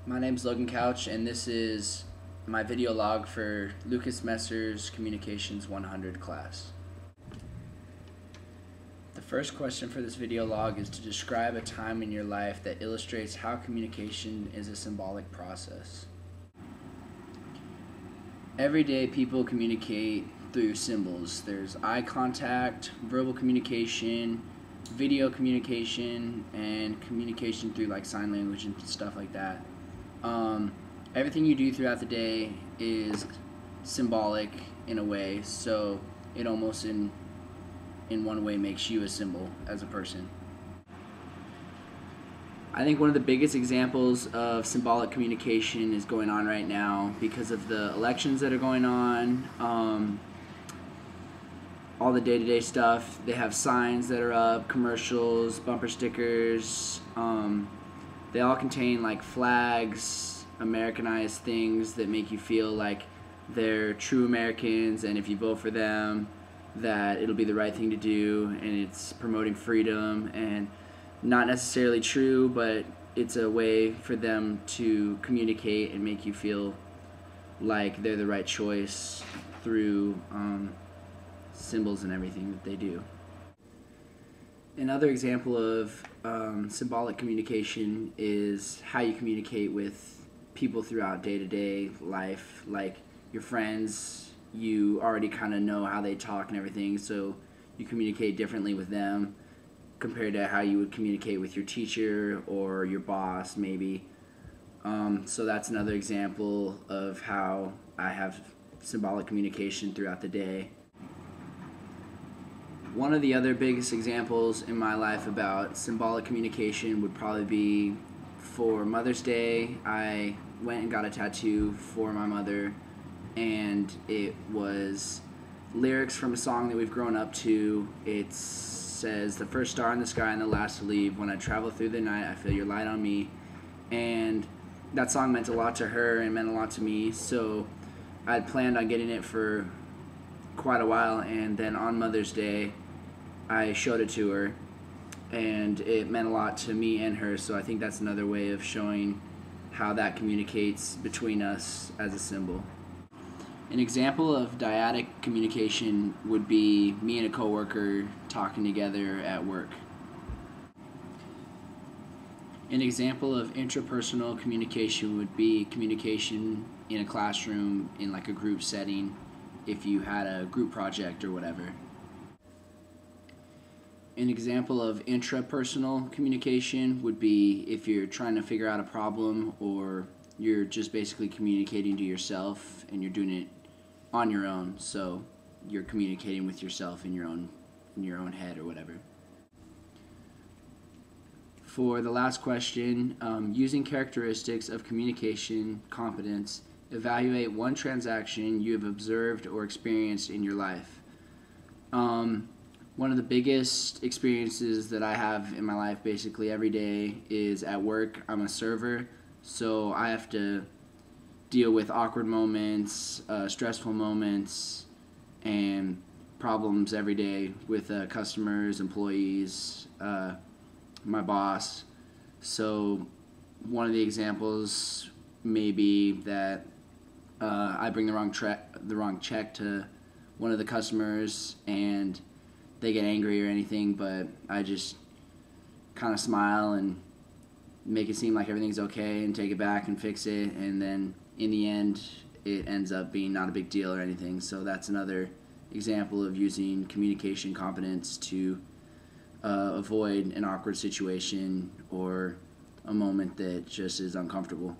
My name's Logan Couch, and this is my video log for Lucas Messer's Communications 100 class. The first question for this video log is to describe a time in your life that illustrates how communication is a symbolic process. Every day people communicate through symbols. There's eye contact, verbal communication, video communication, and communication through like sign language and stuff like that. Everything you do throughout the day is symbolic in a way, so it almost in one way makes you a symbol as a person. I think one of the biggest examples of symbolic communication is going on right now because of the elections that are going on, all the day-to-day stuff. They have signs that are up, commercials, bumper stickers. They all contain like flags, Americanized things that make you feel like they're true Americans, and if you vote for them, that it'll be the right thing to do, and it's promoting freedom, and not necessarily true, but it's a way for them to communicate and make you feel like they're the right choice through symbols and everything that they do. Another example of symbolic communication is how you communicate with people throughout day-to-day life. Like your friends, you already kind of know how they talk and everything, so you communicate differently with them compared to how you would communicate with your teacher or your boss maybe. So that's another example of how I have symbolic communication throughout the day. One of the other biggest examples in my life about symbolic communication would probably be for Mother's Day. I went and got a tattoo for my mother, and it was lyrics from a song that we've grown up to. It says, "The first star in the sky and the last to leave. When I travel through the night, I feel your light on me." And that song meant a lot to her and meant a lot to me, so I had planned on getting it for quite a while, and then on Mother's Day I showed it to her, and it meant a lot to me and her, so I think that's another way of showing how that communicates between us as a symbol. An example of dyadic communication would be me and a coworker talking together at work. An example of intrapersonal communication would be communication in a classroom in like a group setting if you had a group project or whatever. An example of intrapersonal communication would be if you're trying to figure out a problem, or you're just basically communicating to yourself and you're doing it on your own, so you're communicating with yourself in your own head or whatever. For the last question, using characteristics of communication competence, evaluate one transaction you have observed or experienced in your life. One of the biggest experiences that I have in my life basically every day is at work. I'm a server, so I have to deal with awkward moments, stressful moments, and problems every day with customers, employees, my boss. So one of the examples may be that I bring the wrong check to one of the customers, and they get angry or anything, but I just kind of smile and make it seem like everything's okay and take it back and fix it, and then in the end it ends up being not a big deal or anything. So that's another example of using communication competence to avoid an awkward situation or a moment that just is uncomfortable.